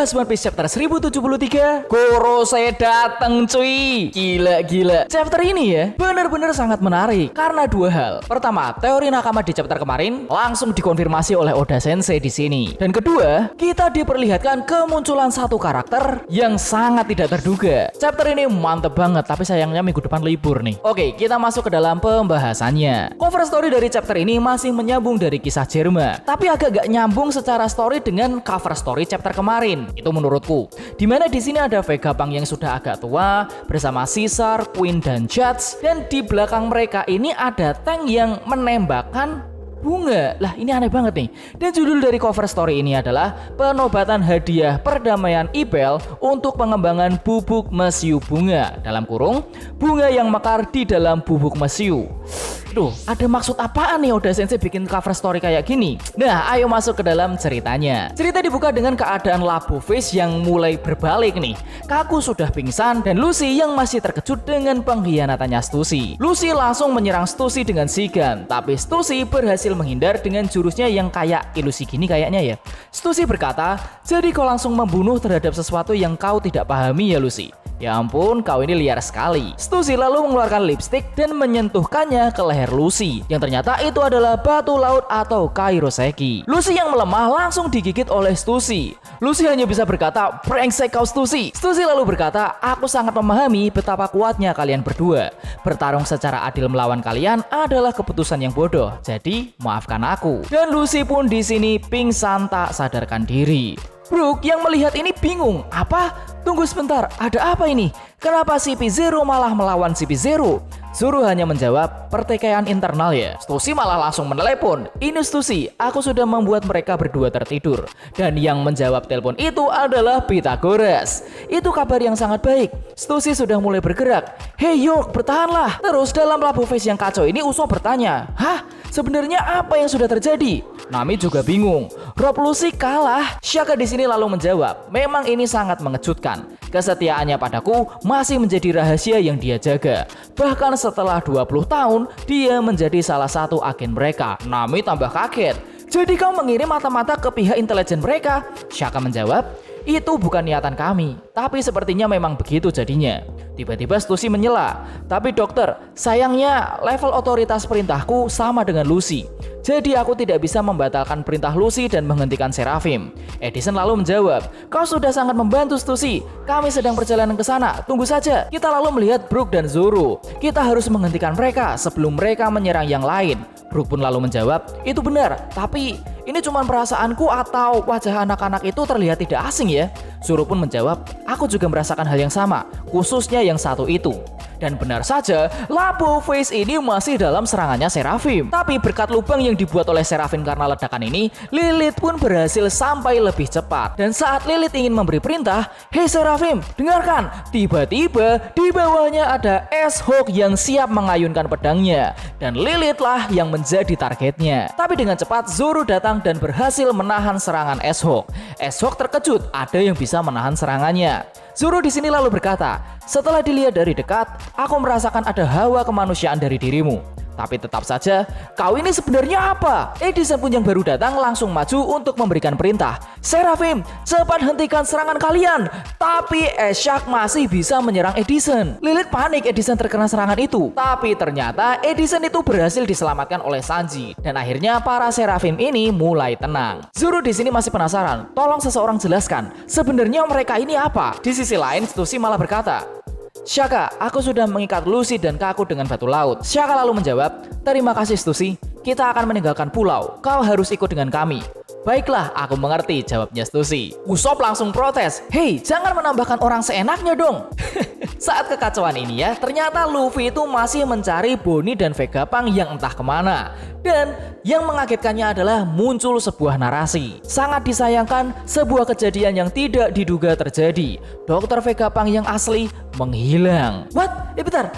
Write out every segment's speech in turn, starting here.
Bahas One Piece chapter 1073. Gorosei dateng cuy. Gila. Chapter ini ya bener-bener sangat menarik karena dua hal. Pertama, teori nakama di chapter kemarin langsung dikonfirmasi oleh Oda Sensei di sini. Dan kedua, kita diperlihatkan kemunculan satu karakter yang sangat tidak terduga. Chapter ini mantep banget, tapi sayangnya minggu depan libur nih. Oke, kita masuk ke dalam pembahasannya. Cover story dari chapter ini masih menyambung dari kisah Jerma, tapi agak gak nyambung secara story dengan cover story chapter kemarin. Itu menurutku. Dimana di sini ada Vegapunk yang sudah agak tua bersama Caesar, Queen dan Judge, dan di belakang mereka ini ada tank yang menembakkan bunga. Lah, ini aneh banget nih. Dan judul dari cover story ini adalah penobatan hadiah perdamaian Ibel untuk pengembangan bubuk mesiu bunga. Dalam kurung, bunga yang mekar di dalam bubuk mesiu. Duh, ada maksud apaan nih Oda Sensei bikin cover story kayak gini? Nah, ayo masuk ke dalam ceritanya. Cerita dibuka dengan keadaan Labo Fish yang mulai berbalik nih. Kaku sudah pingsan dan Lucy yang masih terkejut dengan pengkhianatannya Stussy. Lucy langsung menyerang Stussy dengan Shigan, tapi Stussy berhasil menghindar dengan jurusnya yang kayak ilusi gini kayaknya ya. Stussy berkata, "Jadi kau langsung membunuh terhadap sesuatu yang kau tidak pahami ya Lucy? Ya ampun, kau ini liar sekali." Stussy lalu mengeluarkan lipstick dan menyentuhkannya ke leher Lucy, yang ternyata itu adalah batu laut atau Kairoseki. Lucy yang melemah langsung digigit oleh Stussy. Lucy hanya bisa berkata, "Brengsek kau Stussy." Stussy lalu berkata, "Aku sangat memahami betapa kuatnya kalian berdua. Bertarung secara adil melawan kalian adalah keputusan yang bodoh. Jadi maafkan aku." Dan Lucy pun di sini pingsan tak sadarkan diri. Brook yang melihat ini bingung. Apa? Tunggu sebentar, ada apa ini? Kenapa CP0 malah melawan CP0? Zoro hanya menjawab, "Pertikaian internal ya." Stussy malah langsung menelepon, "Ini Stussy, aku sudah membuat mereka berdua tertidur." Dan yang menjawab telepon itu adalah Pythagoras. Itu kabar yang sangat baik. Stussy sudah mulai bergerak. "Hey York, bertahanlah." Terus dalam Labo Fish yang kacau ini Usopp bertanya, "Hah? Sebenarnya apa yang sudah terjadi?" Nami juga bingung. Rob Lucy kalah. Shaka di sini lalu menjawab, "Memang ini sangat mengejutkan. Kesetiaannya padaku masih menjadi rahasia yang dia jaga. Bahkan setelah 20 tahun, dia menjadi salah satu agen mereka." Nami tambah kaget. "Jadi kau mengirim mata-mata ke pihak intelijen mereka?" Shaka menjawab, "Itu bukan niatan kami, tapi sepertinya memang begitu jadinya." Tiba-tiba Stussy menyela, "Tapi dokter, sayangnya level otoritas perintahku sama dengan Lucy. Jadi aku tidak bisa membatalkan perintah Lucy dan menghentikan Seraphim." Edison lalu menjawab, "Kau sudah sangat membantu Stussy. Kami sedang perjalanan ke sana. Tunggu saja." Kita lalu melihat Brook dan Zoro. "Kita harus menghentikan mereka sebelum mereka menyerang yang lain." Brook pun lalu menjawab, "Itu benar, tapi ini cuma perasaanku atau wajah anak-anak itu terlihat tidak asing ya?" Zoro pun menjawab, "Aku juga merasakan hal yang sama, khususnya yang satu itu." Dan benar saja, Labo Fish ini masih dalam serangannya Seraphim. Tapi berkat lubang yang dibuat oleh Seraphim karena ledakan ini, Lilith pun berhasil sampai lebih cepat. Dan saat Lilith ingin memberi perintah, "Hei Seraphim, dengarkan!" Tiba-tiba di bawahnya ada S-Hawk yang siap mengayunkan pedangnya. Dan Lilith lah yang menjadi targetnya. Tapi dengan cepat Zoro datang dan berhasil menahan serangan S-Hawk. S-Hawk terkejut, ada yang bisa menahan serangannya. Zoro di sini lalu berkata, "Setelah dilihat dari dekat, aku merasakan ada hawa kemanusiaan dari dirimu. Tapi tetap saja, kau ini sebenarnya apa?" Edison pun yang baru datang langsung maju untuk memberikan perintah, "Seraphim, cepat hentikan serangan kalian." Tapi Eshak masih bisa menyerang Edison. Lilith panik Edison terkena serangan itu. Tapi ternyata Edison itu berhasil diselamatkan oleh Sanji. Dan akhirnya para Seraphim ini mulai tenang. Zoro di sini masih penasaran. Tolong seseorang jelaskan, sebenarnya mereka ini apa? Di sisi lain, Stussy malah berkata, "Shaka, aku sudah mengikat Lucy dan Kaku dengan batu laut." Shaka lalu menjawab, "Terima kasih Stussy, kita akan meninggalkan pulau. Kau harus ikut dengan kami." "Baiklah, aku mengerti," jawabnya Stussy. Usopp langsung protes, "Hei, jangan menambahkan orang seenaknya dong." Saat kekacauan ini ya, ternyata Luffy itu masih mencari Bonnie dan Vegapunk yang entah kemana. Dan yang mengagetkannya adalah muncul sebuah narasi. Sangat disayangkan, sebuah kejadian yang tidak diduga terjadi. Dr. Vegapunk yang asli menghilang. What? Bentar.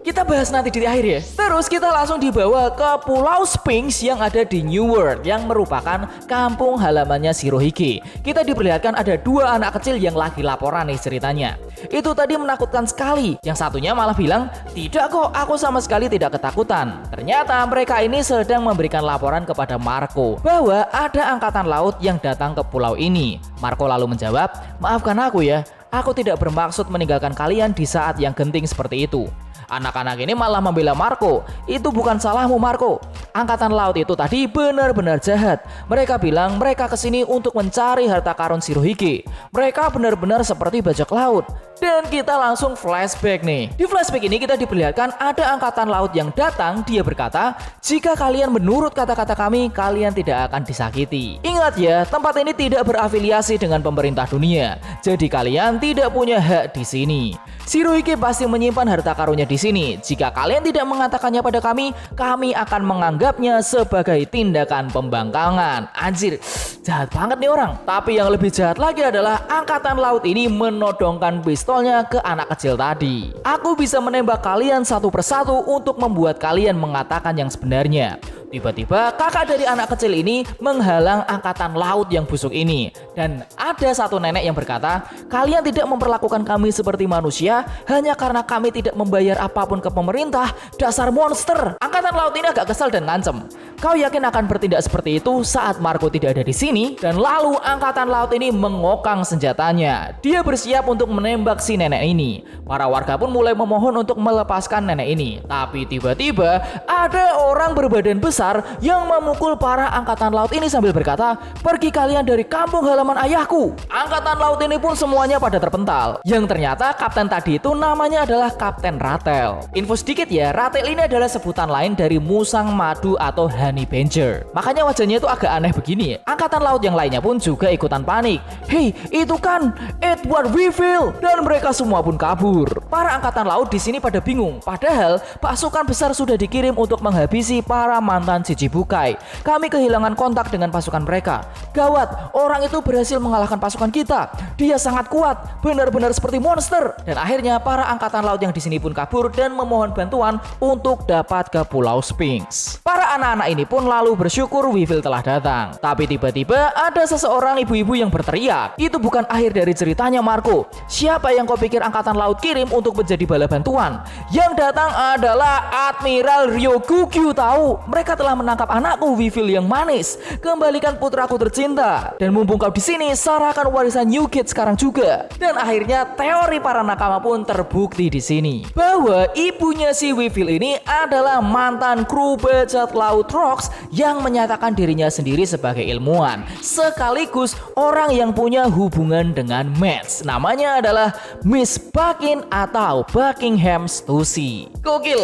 Kita bahas nanti di akhir ya. Terus kita langsung dibawa ke Pulau Sphinx yang ada di New World, yang merupakan kampung halamannya Shirohige. Kita diperlihatkan ada dua anak kecil yang lagi laporan nih ceritanya. Itu tadi menakutkan sekali. Yang satunya malah bilang, tidak kok, aku sama sekali tidak ketakutan. Ternyata mereka ini sedang memberikan laporan kepada Marco bahwa ada angkatan laut yang datang ke pulau ini. Marco lalu menjawab, maafkan aku ya, aku tidak bermaksud meninggalkan kalian di saat yang genting seperti itu. Anak-anak ini malah membela Marco. Itu bukan salahmu Marco. Angkatan laut itu tadi benar-benar jahat. Mereka bilang mereka kesini untuk mencari harta karun Shirohige. Mereka benar-benar seperti bajak laut. Dan kita langsung flashback nih. Di flashback ini kita diperlihatkan ada angkatan laut yang datang. Dia berkata, jika kalian menurut kata-kata kami, kalian tidak akan disakiti. Ingat ya, tempat ini tidak berafiliasi dengan pemerintah dunia. Jadi kalian tidak punya hak di sini. Shirohige pasti menyimpan harta karunnya di sini. Jika kalian tidak mengatakannya pada kami akan menganggapnya sebagai tindakan pembangkangan. Anjir, jahat banget nih orang. Tapi yang lebih jahat lagi adalah angkatan laut ini menodongkan pistolnya ke anak kecil tadi. Aku bisa menembak kalian satu persatu untuk membuat kalian mengatakan yang sebenarnya. Tiba-tiba kakak dari anak kecil ini menghalang angkatan laut yang busuk ini. Dan ada satu nenek yang berkata, kalian tidak memperlakukan kami seperti manusia hanya karena kami tidak membayar apapun ke pemerintah. Dasar monster. Angkatan laut ini agak kesal dan ngancem. Kau yakin akan bertindak seperti itu saat Marco tidak ada di sini? Dan lalu angkatan laut ini mengokang senjatanya. Dia bersiap untuk menembak si nenek ini. Para warga pun mulai memohon untuk melepaskan nenek ini. Tapi tiba-tiba ada orang berbadan besar yang memukul para angkatan laut ini sambil berkata, pergi kalian dari kampung halaman ayahku. Angkatan laut ini pun semuanya pada terpental. Yang ternyata kapten tadi itu namanya adalah Kapten Ratel. Info sedikit ya, Ratel ini adalah sebutan lain dari musang madu atau honey badger. Makanya wajahnya itu agak aneh begini. Angkatan laut yang lainnya pun juga ikutan panik. Hei, itu kan Edward Weevil. Dan mereka semua pun kabur. Para angkatan laut di sini pada bingung. Padahal pasukan besar sudah dikirim untuk menghabisi para mantan Shichibukai. Kami kehilangan kontak dengan pasukan mereka. Gawat, orang itu berhasil mengalahkan pasukan kita. Dia sangat kuat, benar-benar seperti monster. Dan akhirnya para angkatan laut yang di sini pun kabur dan memohon bantuan untuk dapat ke Pulau Sphinx. Para anak-anak ini pun lalu bersyukur Weevil telah datang. Tapi tiba-tiba ada seseorang ibu-ibu yang berteriak. Itu bukan akhir dari ceritanya Marco. Siapa yang kau pikir angkatan laut kirim untuk menjadi bala bantuan? Yang datang adalah Admiral Ryokugyu tahu. Mereka telah menangkap anakku Weevil yang manis. Kembalikan putraku tercinta. Dan mumpung kau di sini, serahkan warisan Newgate sekarang juga. Dan akhirnya teori para nakama pun terbukti di sini. Bahwa ibunya si Weevil ini adalah mantan kru bajak laut Rocks yang menyatakan dirinya sendiri sebagai ilmuwan. Sekaligus orang yang punya hubungan dengan Mads. Namanya adalah Miss Buckin atau Buckingham Stussy. Gokil.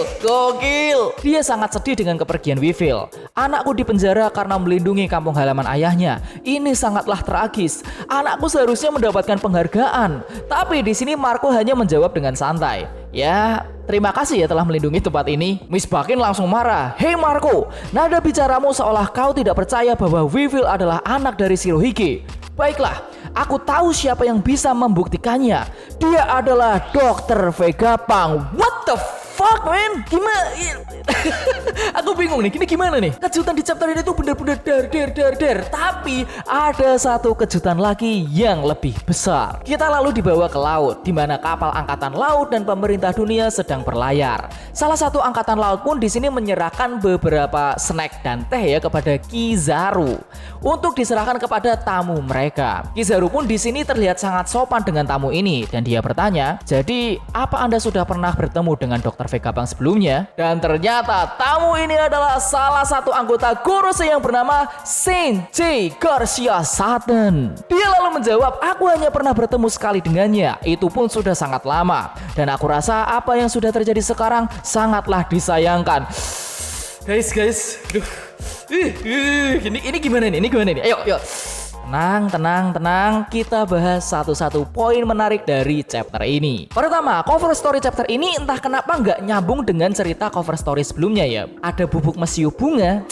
Dia sangat sedih dengan kepergian Weevil. Anakku dipenjara karena melindungi kampung halaman ayahnya. Ini sangatlah tragis. Anakku seharusnya mendapatkan penghargaan. Tapi di sini Marco hanya menjawab dengan santai. Ya, terima kasih ya telah melindungi tempat ini. Miss Buckin langsung marah. Hei Marco, nada bicaramu seolah kau tidak percaya bahwa Weevil adalah anak dari Shirohige. Baiklah, aku tahu siapa yang bisa membuktikannya. Dia adalah Dr. Vegapunk. What the fuck man? Gimana? Aku bingung nih, ini gimana nih? Kejutan di chapter ini tuh bener-bener dar. Tapi ada satu kejutan lagi yang lebih besar. Kita lalu dibawa ke laut, di mana kapal angkatan laut dan pemerintah dunia sedang berlayar. Salah satu angkatan laut pun di sini menyerahkan beberapa snack dan teh ya kepada Kizaru untuk diserahkan kepada tamu mereka. Kizaru pun di sini terlihat sangat sopan dengan tamu ini dan dia bertanya, jadi apa Anda sudah pernah bertemu dengan Dr. Vegapunk sebelumnya? Dan ternyata tamu ini adalah salah satu anggota Gorosei yang bernama Saint J. Garcia Sutton. Dia lalu menjawab, aku hanya pernah bertemu sekali dengannya. Itu pun sudah sangat lama. Dan aku rasa apa yang sudah terjadi sekarang sangatlah disayangkan. Guys. Aduh. Ini gimana nih? Ayo. Tenang. Kita bahas satu-satu poin menarik dari chapter ini. Pertama, cover story chapter ini entah kenapa nggak nyambung dengan cerita cover story sebelumnya ya. Ada bubuk mesiu bunga.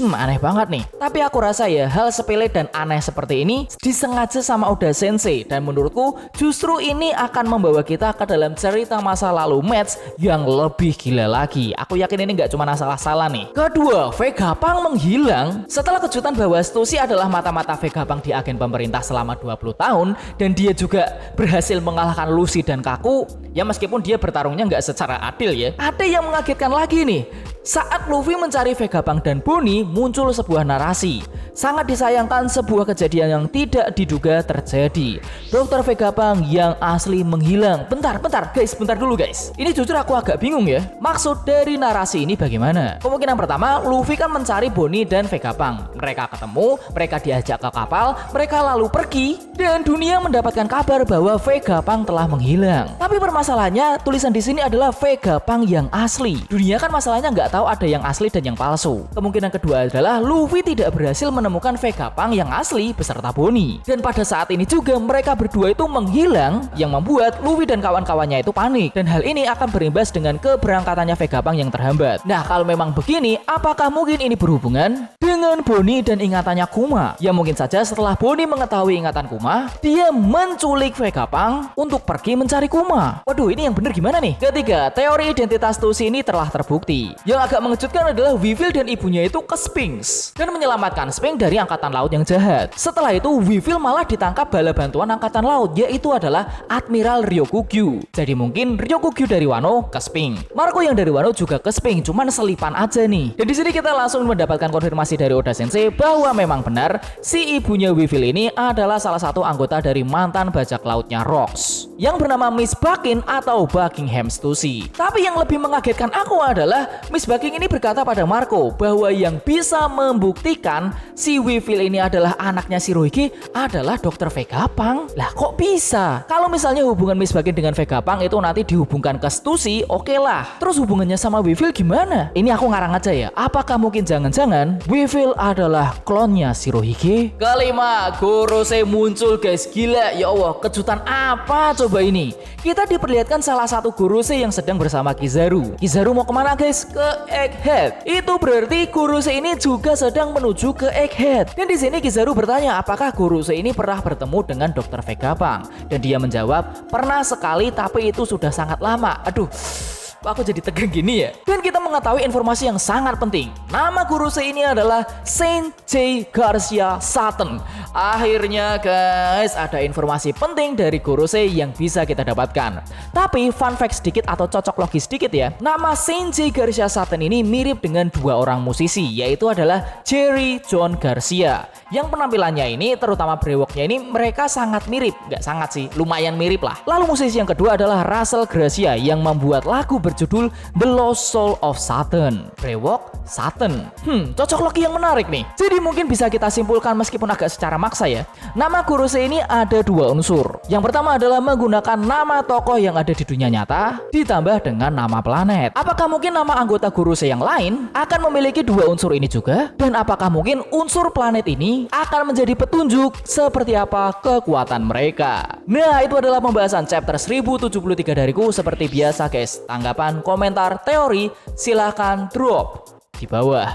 Aneh banget nih. Tapi aku rasa ya hal sepele dan aneh seperti ini disengaja sama Oda Sensei, dan menurutku justru ini akan membawa kita ke dalam cerita masa lalu Match yang lebih gila lagi. Aku yakin ini nggak cuma salah-salah nih. Kedua, Vegapunk menghilang setelah kejutan bahwa Stussy adalah mata-mata Vegapunk di agen pemerintah selama 20 tahun dan dia juga berhasil mengalahkan Luffy dan Kaku. Ya meskipun dia bertarungnya nggak secara adil ya. Ada yang mengagetkan lagi nih. Saat Luffy mencari Vegapunk dan Bonnie, muncul sebuah narasi. Sangat disayangkan sebuah kejadian yang tidak diduga terjadi. Dr. Vegapunk yang asli menghilang. Bentar guys, bentar dulu guys. Ini jujur aku agak bingung ya. Maksud dari narasi ini bagaimana? Kemungkinan pertama, Luffy kan mencari Bonnie dan Vegapunk. Mereka ketemu, mereka diajak ke kapal, mereka lalu pergi, dan dunia mendapatkan kabar bahwa Vegapunk telah menghilang. Tapi permasalahannya, tulisan di sini adalah Vegapunk yang asli. Dunia kan masalahnya nggak tahu ada yang asli dan yang palsu. Kemungkinan kedua adalah Luffy tidak berhasil menemukan Vegapunk yang asli beserta Bonnie. Dan pada saat ini juga mereka berdua itu menghilang, yang membuat Luffy dan kawan-kawannya itu panik. Dan hal ini akan berimbas dengan keberangkatannya Vegapunk yang terhambat. Nah, kalau memang begini, apakah mungkin ini berhubungan dengan Bonnie dan ingatannya Kuma? Ya mungkin saja setelah Bonnie mengetahui ingatan Kuma, dia menculik Vegapunk untuk pergi mencari Kuma. Waduh, ini yang bener gimana nih? Ketiga, teori identitas Stussy ini telah terbukti. Yang agak mengejutkan adalah Weevil dan ibunya itu ke Sphinx dan menyelamatkan Sphinx dari angkatan laut yang jahat. Setelah itu Weevil malah ditangkap bala bantuan angkatan laut, yaitu adalah Admiral Ryokugyu. Jadi mungkin Ryokugyu dari Wano ke Sphinx, Marco yang dari Wano juga ke Sphinx, cuman selipan aja nih. Dan di sini kita langsung mendapatkan konfirmasi dari Oda Sensei bahwa memang benar si ibunya Weevil ini adalah salah satu anggota dari mantan bajak lautnya Rocks yang bernama Miss Bakin atau Buckingham Stussy. Tapi yang lebih mengagetkan aku adalah Miss Baking ini berkata pada Marco bahwa yang bisa membuktikan si Weevil ini adalah anaknya Shirohige adalah Dr. Vegapunk. Lah kok bisa? Kalau misalnya hubungan Miss Baking dengan Vegapunk itu nanti dihubungkan ke Stussy, oke lah. Terus hubungannya sama Weevil gimana? Ini aku ngarang aja ya. Apakah mungkin jangan-jangan Weevil adalah klonnya Shirohige? Kelima, Gorosei muncul guys. Gila, ya Allah, kejutan apa coba ini? Kita diperlihatkan salah satu Gorosei yang sedang bersama Kizaru. Kizaru mau kemana guys? Ke Egghead. Itu berarti Gorosei ini juga sedang menuju ke Egghead. Dan di sini Kizaru bertanya apakah Gorosei ini pernah bertemu dengan Dr. Vegapunk. Dan dia menjawab, pernah sekali tapi itu sudah sangat lama. Aduh, aku jadi tegang gini ya. Dan kita mengetahui informasi yang sangat penting. Nama Gorosei ini adalah Saint J. Garcia Satan. Akhirnya guys, ada informasi penting dari Gorosei yang bisa kita dapatkan. Tapi fun fact sedikit atau cocok logis sedikit ya. Nama Saint J. Garcia Satan ini mirip dengan dua orang musisi, yaitu adalah Jerry John Garcia. Yang penampilannya ini, terutama brewoknya ini, mereka sangat mirip. Nggak sangat sih, lumayan mirip lah. Lalu musisi yang kedua adalah Russell Gracia yang membuat lagu berjudul The Lost Soul of Satan. Brewok Satan. Cocok logi yang menarik nih. Jadi mungkin bisa kita simpulkan meskipun agak secara maksa ya. Nama Gorosei ini ada dua unsur. Yang pertama adalah menggunakan nama tokoh yang ada di dunia nyata ditambah dengan nama planet. Apakah mungkin nama anggota Gorosei yang lain akan memiliki dua unsur ini juga? Dan apakah mungkin unsur planet ini akan menjadi petunjuk seperti apa kekuatan mereka? Nah, itu adalah pembahasan chapter 1073 dariku. Seperti biasa guys, tanggapan, komentar, teori silahkan drop di bawah.